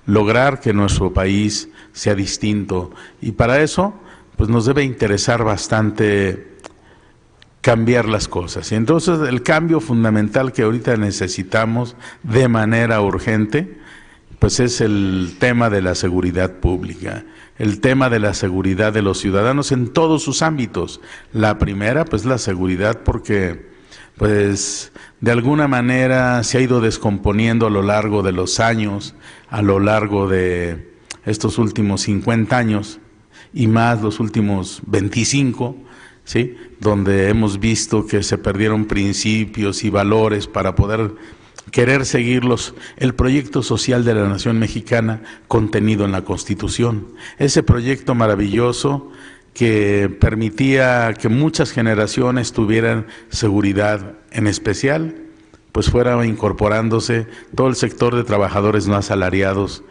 lograr que nuestro país sea distinto. Y para eso, pues nos debe interesar bastante cambiar las cosas. Y entonces el cambio fundamental que ahorita necesitamos de manera urgente, pues es el tema de la seguridad pública, el tema de la seguridad de los ciudadanos en todos sus ámbitos. La primera, pues la seguridad, porque pues de alguna manera se ha ido descomponiendo a lo largo de los años, a lo largo de estos últimos 50 años y más los últimos 25, ¿sí? Donde hemos visto que se perdieron principios y valores para poder querer seguirlos, el proyecto social de la nación mexicana contenido en la Constitución, ese proyecto maravilloso que permitía que muchas generaciones tuvieran seguridad, en especial, pues fuera incorporándose todo el sector de trabajadores no asalariados,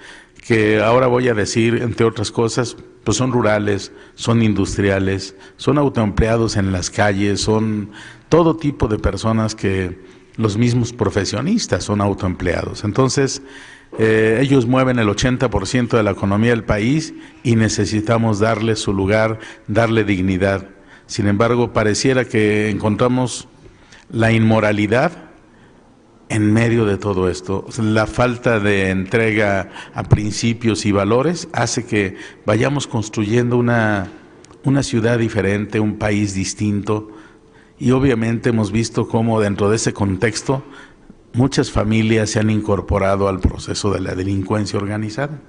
que ahora voy a decir, entre otras cosas, pues son rurales, son industriales, son autoempleados en las calles, son todo tipo de personas que los mismos profesionistas son autoempleados. Entonces, ellos mueven el 80% de la economía del país y necesitamos darle su lugar, darle dignidad. Sin embargo, pareciera que encontramos la inmoralidad en medio de todo esto. La falta de entrega a principios y valores hace que vayamos construyendo una ciudad diferente, un país distinto. Y obviamente hemos visto cómo dentro de ese contexto muchas familias se han incorporado al proceso de la delincuencia organizada.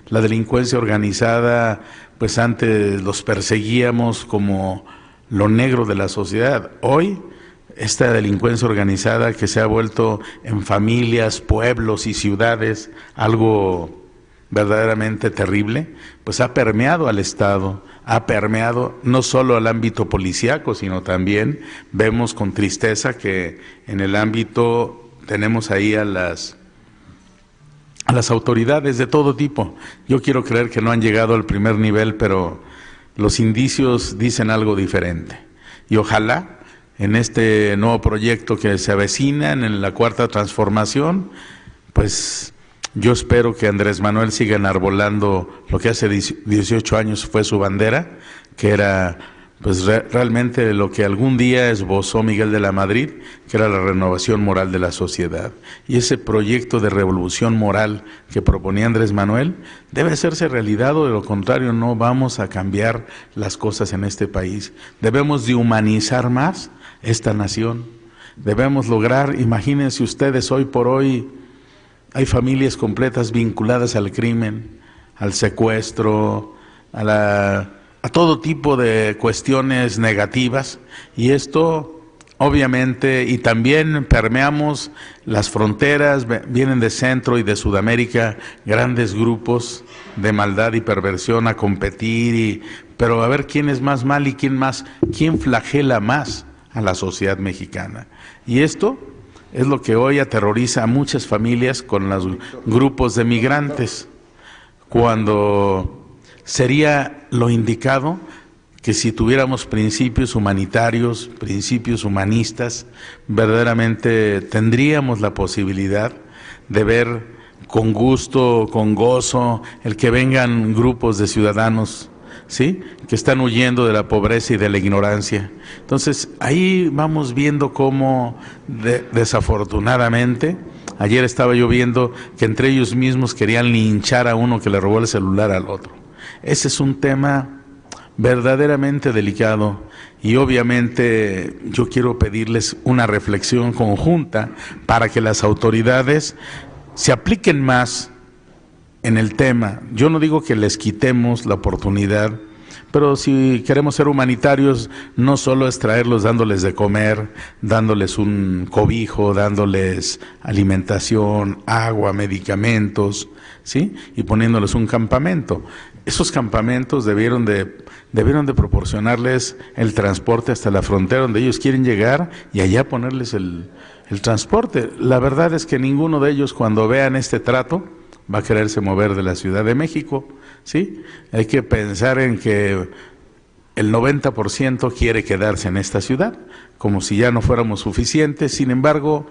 La delincuencia organizada, pues antes los perseguíamos como lo negro de la sociedad. Hoy, esta delincuencia organizada que se ha vuelto en familias, pueblos y ciudades algo verdaderamente terrible, pues ha permeado al Estado, ha permeado no solo al ámbito policíaco, sino también vemos con tristeza que en el ámbito tenemos ahí a las autoridades de todo tipo. Yo quiero creer que no han llegado al primer nivel, pero los indicios dicen algo diferente. Y ojalá en este nuevo proyecto que se avecina, en la Cuarta Transformación, pues yo espero que Andrés Manuel siga enarbolando lo que hace 18 años fue su bandera, que era pues realmente lo que algún día esbozó Miguel de la Madrid, que era la renovación moral de la sociedad. Y ese proyecto de revolución moral que proponía Andrés Manuel debe hacerse realidad, o de lo contrario no vamos a cambiar las cosas en este país. Debemos de humanizar más esta nación. Debemos lograr, imagínense ustedes, hoy por hoy hay familias completas vinculadas al crimen, al secuestro, a todo tipo de cuestiones negativas, y esto obviamente, y también permeamos las fronteras, vienen de Centro y de Sudamérica grandes grupos de maldad y perversión a competir, pero a ver quién es más mal y quién flagela más a la sociedad mexicana. Y esto es lo que hoy aterroriza a muchas familias con los grupos de migrantes, cuando sería lo indicado que si tuviéramos principios humanitarios, principios humanistas, verdaderamente tendríamos la posibilidad de ver con gusto, con gozo, el que vengan grupos de ciudadanos, ¿sí?, que están huyendo de la pobreza y de la ignorancia. Entonces, ahí vamos viendo cómo desafortunadamente, ayer estaba yo viendo que entre ellos mismos querían linchar a uno que le robó el celular al otro. Ese es un tema verdaderamente delicado, y obviamente yo quiero pedirles una reflexión conjunta para que las autoridades se apliquen más en el tema. Yo no digo que les quitemos la oportunidad, pero si queremos ser humanitarios, no solo es traerlos dándoles de comer, dándoles un cobijo, dándoles alimentación, agua, medicamentos, ¿sí?, y poniéndoles un campamento. Esos campamentos debieron de proporcionarles el transporte hasta la frontera donde ellos quieren llegar, y allá ponerles el transporte. La verdad es que ninguno de ellos, cuando vean este trato, va a quererse mover de la Ciudad de México, ¿sí? Hay que pensar en que el 90% quiere quedarse en esta ciudad, como si ya no fuéramos suficientes. Sin embargo,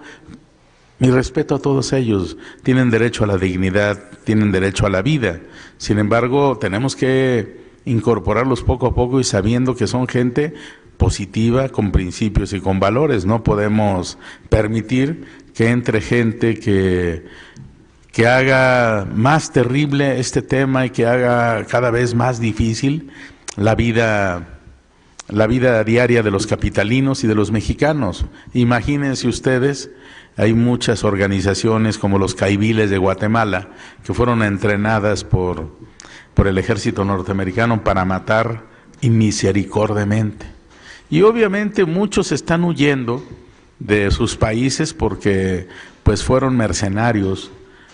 Mi respeto a todos ellos, tienen derecho a la dignidad, tienen derecho a la vida. Sin embargo, tenemos que incorporarlos poco a poco y sabiendo que son gente positiva, con principios y con valores. No podemos permitir que entre gente que haga más terrible este tema y que haga cada vez más difícil la vida diaria de los capitalinos y de los mexicanos. Imagínense ustedes, hay muchas organizaciones como los Caiviles de Guatemala que fueron entrenadas por el ejército norteamericano para matar inmisericordiamente. Y obviamente muchos están huyendo de sus países porque pues fueron mercenarios,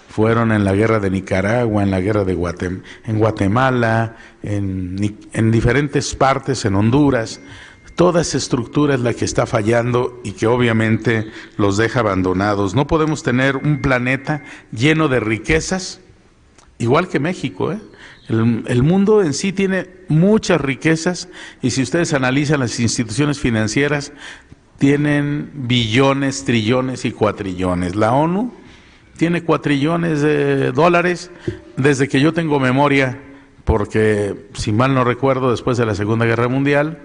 fueron en la guerra de Nicaragua, en la guerra de Guatemala, en diferentes partes, en Honduras. Toda esa estructura es la que está fallando y que obviamente los deja abandonados. No podemos tener un planeta lleno de riquezas, igual que México, ¿eh? El mundo en sí tiene muchas riquezas y si ustedes analizan las instituciones financieras, tienen billones, trillones y cuatrillones. La ONU tiene cuatrillones de dólares desde que yo tengo memoria, porque si mal no recuerdo, después de la Segunda Guerra Mundial,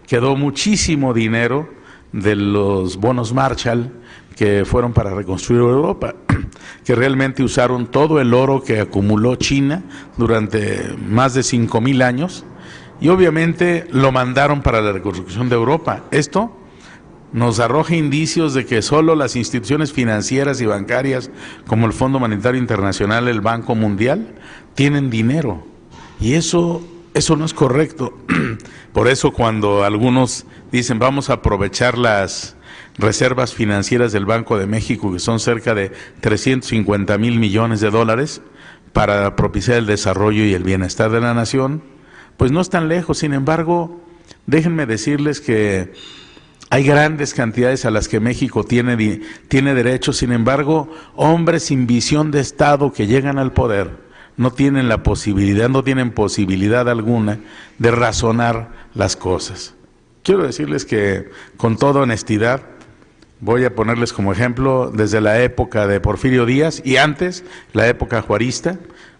quedó muchísimo dinero de los bonos Marshall que fueron para reconstruir Europa, que realmente usaron todo el oro que acumuló China durante más de 5,000 años y obviamente lo mandaron para la reconstrucción de Europa. Esto nos arroja indicios de que solo las instituciones financieras y bancarias como el Fondo Monetario Internacional, el Banco Mundial, tienen dinero y eso no es correcto. Por eso cuando algunos dicen vamos a aprovechar las reservas financieras del Banco de México, que son cerca de 350,000 millones de dólares, para propiciar el desarrollo y el bienestar de la nación, pues no están lejos. Sin embargo, déjenme decirles que hay grandes cantidades a las que México tiene derecho. Sin embargo, hombres sin visión de Estado que llegan al poder no tienen posibilidad alguna de razonar las cosas. Quiero decirles que con toda honestidad, voy a ponerles como ejemplo desde la época de Porfirio Díaz y antes, la época juarista,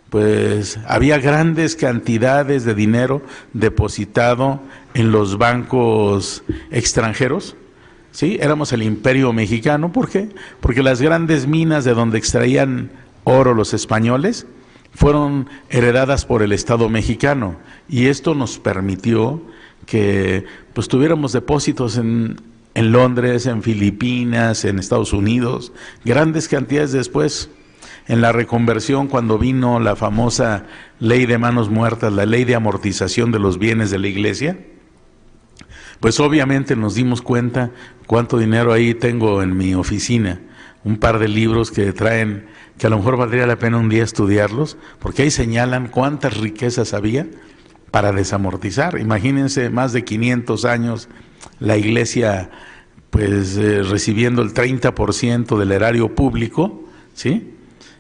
pues había grandes cantidades de dinero depositado en los bancos extranjeros, ¿sí? Éramos el Imperio Mexicano. ¿Por qué? Porque las grandes minas de donde extraían oro los españoles fueron heredadas por el Estado mexicano y esto nos permitió que pues tuviéramos depósitos en Londres, en Filipinas, en Estados Unidos, grandes cantidades. Después, en la reconversión, cuando vino la famosa ley de manos muertas, la ley de amortización de los bienes de la iglesia, pues obviamente nos dimos cuenta cuánto dinero ahí tengo en mi oficina, un par de libros que traen, que a lo mejor valdría la pena un día estudiarlos, porque ahí señalan cuántas riquezas había para desamortizar. Imagínense, más de 500 años la iglesia pues recibiendo el 30% del erario público, ¿sí?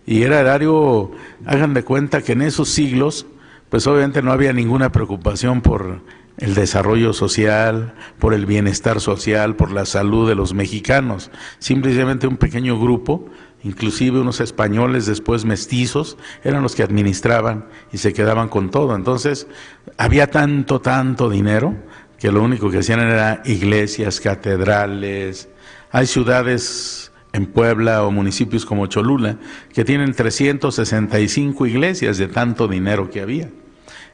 Y era erario, hagan de cuenta que en esos siglos pues obviamente no había ninguna preocupación por el desarrollo social, por el bienestar social, por la salud de los mexicanos. Simplemente un pequeño grupo, inclusive unos españoles después mestizos, eran los que administraban y se quedaban con todo. Entonces había tanto dinero que lo único que hacían era iglesias, catedrales. Hay ciudades en Puebla o municipios como Cholula que tienen 365 iglesias de tanto dinero que había.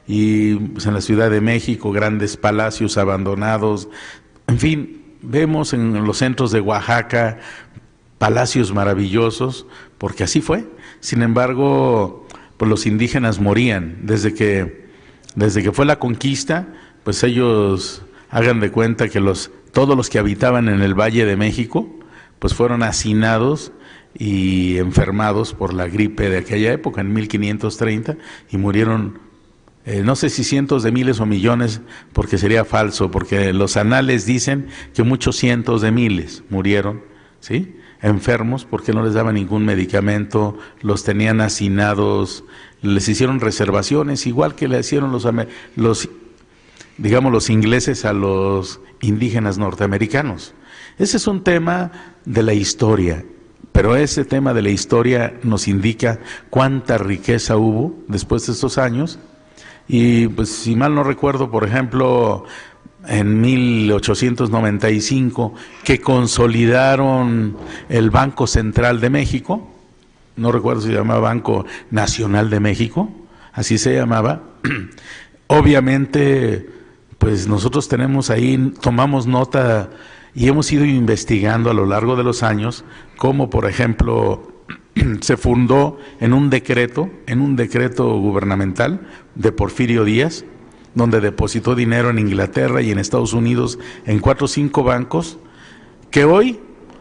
Y pues, en la Ciudad de México, grandes palacios abandonados. En fin, vemos en los centros de Oaxaca palacios maravillosos, porque así fue. Sin embargo, pues los indígenas morían. Desde que fue la conquista, pues ellos, hagan de cuenta que todos los que habitaban en el Valle de México, pues fueron hacinados y enfermados por la gripe de aquella época, en 1530, y murieron, no sé si cientos de miles o millones, porque sería falso, porque los anales dicen que muchos cientos de miles murieron, ¿sí?, enfermos, porque no les daban ningún medicamento, los tenían hacinados, les hicieron reservaciones, igual que le hicieron los ingleses a los indígenas norteamericanos. Ese es un tema de la historia. Pero ese tema de la historia nos indica cuánta riqueza hubo después de estos años. Y pues si mal no recuerdo, por ejemplo, en 1895, que consolidaron el Banco Central de México, no recuerdo si se llamaba Banco Nacional de México, así se llamaba. Obviamente, pues nosotros tenemos ahí, tomamos nota y hemos ido investigando a lo largo de los años, cómo por ejemplo se fundó en un decreto gubernamental de Porfirio Díaz, donde depositó dinero en Inglaterra y en Estados Unidos en 4 o 5 bancos, que hoy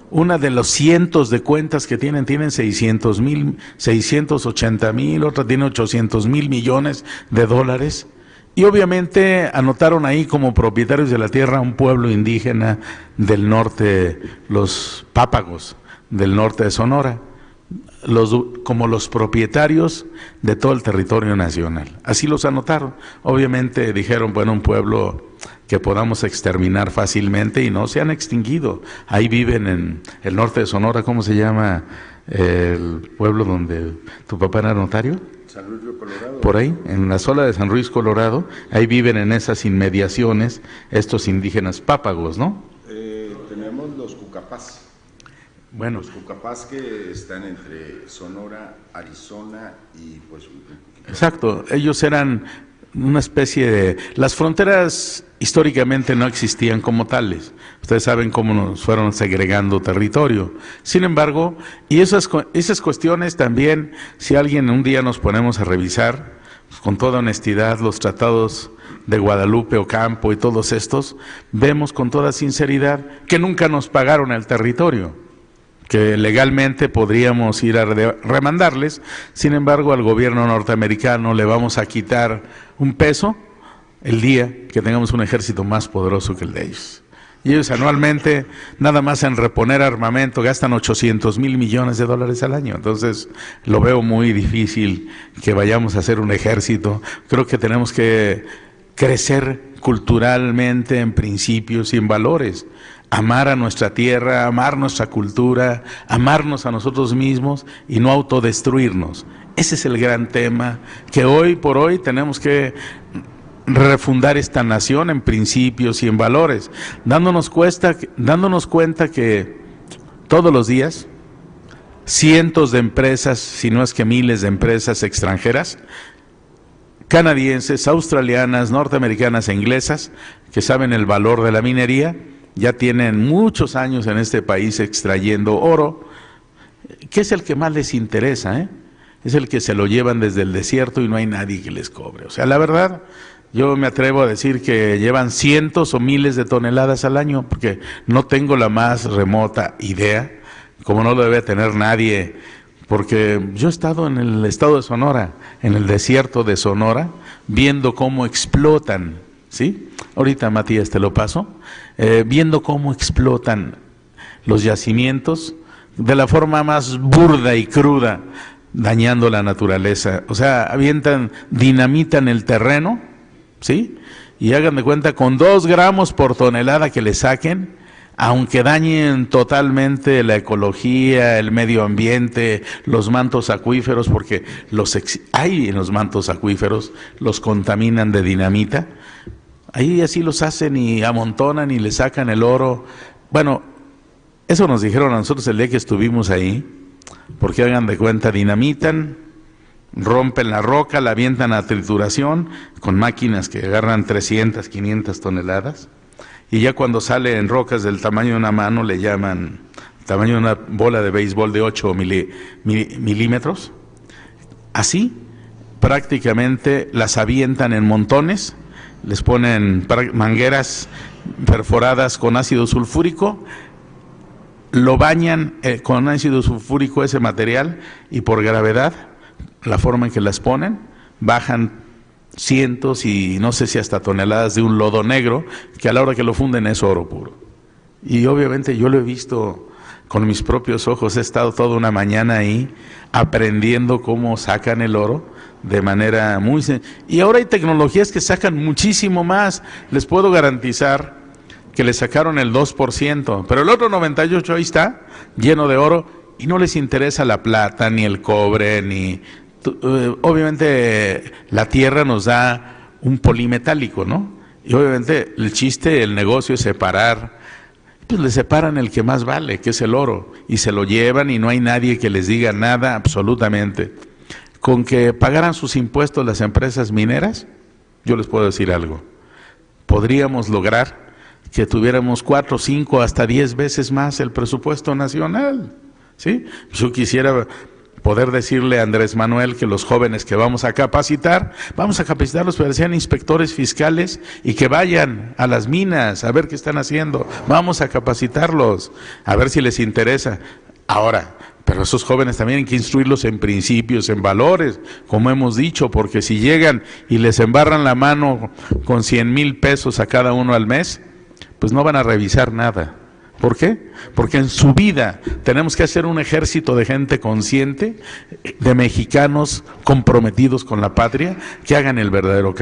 una de los cientos de cuentas que tienen 600,000, 680,000, otra tiene 800,000 millones de dólares. Y obviamente anotaron ahí como propietarios de la tierra a un pueblo indígena del norte, los Pápagos del norte de Sonora, como los propietarios de todo el territorio nacional. Así los anotaron. Obviamente dijeron, bueno, un pueblo que podamos exterminar fácilmente, y no se han extinguido. Ahí viven en el norte de Sonora. ¿Cómo se llama el pueblo donde tu papá era notario? San Luis Río Colorado. Por ahí, en la zona de San Luis, Colorado, ahí viven en esas inmediaciones estos indígenas Pápagos, ¿no? Tenemos los Cucapás. Bueno. Los Cucapás que están entre Sonora, Arizona y pues... Exacto, ellos eran una especie de... Las fronteras históricamente no existían como tales. Ustedes saben cómo nos fueron segregando territorio. Sin embargo, y esas cuestiones también, si alguien un día nos ponemos a revisar, pues, con toda honestidad, los tratados de Guadalupe, Ocampo y todos estos, vemos con toda sinceridad que nunca nos pagaron el territorio, que legalmente podríamos ir a remandarles. Sin embargo, al gobierno norteamericano le vamos a quitar un peso el día que tengamos un ejército más poderoso que el de ellos. Y ellos anualmente, nada más en reponer armamento, gastan 800,000 millones de dólares al año. Entonces, lo veo muy difícil que vayamos a hacer un ejército. Creo que tenemos que crecer culturalmente en principios y en valores. Amar a nuestra tierra, amar nuestra cultura, amarnos a nosotros mismos y no autodestruirnos. Ese es el gran tema que hoy por hoy tenemos que refundar esta nación en principios y en valores, dándonos cuenta que todos los días cientos de empresas, si no es que miles de empresas extranjeras, canadienses, australianas, norteamericanas e inglesas, que saben el valor de la minería, ya tienen muchos años en este país extrayendo oro, que es el que más les interesa, es el que se lo llevan desde el desierto y no hay nadie que les cobre. O sea, la verdad, yo me atrevo a decir que llevan cientos o miles de toneladas al año, porque no tengo la más remota idea, como no lo debe tener nadie, porque yo he estado en el estado de Sonora, en el desierto de Sonora, viendo cómo explotan, ¿sí? Ahorita, Matías, te lo paso, viendo cómo explotan los yacimientos de la forma más burda y cruda, dañando la naturaleza. O sea, avientan, dinamitan el terreno, ¿sí? Y hagan de cuenta, con 2 gramos por tonelada que le saquen, aunque dañen totalmente la ecología, el medio ambiente, los mantos acuíferos, porque hay en los mantos acuíferos, los contaminan de dinamita, ahí así los hacen y amontonan y le sacan el oro. Bueno, eso nos dijeron a nosotros el día que estuvimos ahí, porque hagan de cuenta, dinamitan, rompen la roca, la avientan a trituración con máquinas que agarran 300, 500 toneladas, y ya cuando sale en rocas del tamaño de una mano, le llaman tamaño de una bola de béisbol de 8 milímetros, así prácticamente las avientan en montones, les ponen mangueras perforadas con ácido sulfúrico, lo bañan con ácido sulfúrico ese material, y por gravedad, la forma en que las ponen, bajan cientos y no sé si hasta toneladas de un lodo negro, que a la hora que lo funden es oro puro. Y obviamente yo lo he visto con mis propios ojos, he estado toda una mañana ahí aprendiendo cómo sacan el oro de manera muy sencilla. Y ahora hay tecnologías que sacan muchísimo más. Les puedo garantizar que le sacaron el 2%, pero el otro 98% ahí está, lleno de oro, y no les interesa la plata, ni el cobre, ni... obviamente la tierra nos da un polimetálico, ¿no? Y obviamente el chiste, el negocio es separar, pues le separan el que más vale, que es el oro, y se lo llevan y no hay nadie que les diga nada absolutamente. Con que pagaran sus impuestos las empresas mineras, yo les puedo decir algo, podríamos lograr que tuviéramos 4, 5, hasta 10 veces más el presupuesto nacional, ¿sí? Yo quisiera poder decirle a Andrés Manuel que los jóvenes que vamos a capacitarlos para que sean inspectores fiscales y que vayan a las minas a ver qué están haciendo. Vamos a capacitarlos, a ver si les interesa. Ahora, pero esos jóvenes también hay que instruirlos en principios, en valores, como hemos dicho, porque si llegan y les embarran la mano con 100,000 pesos a cada uno al mes, pues no van a revisar nada. ¿Por qué? Porque en su vida tenemos que hacer un ejército de gente consciente, de mexicanos comprometidos con la patria, que hagan el verdadero cambio.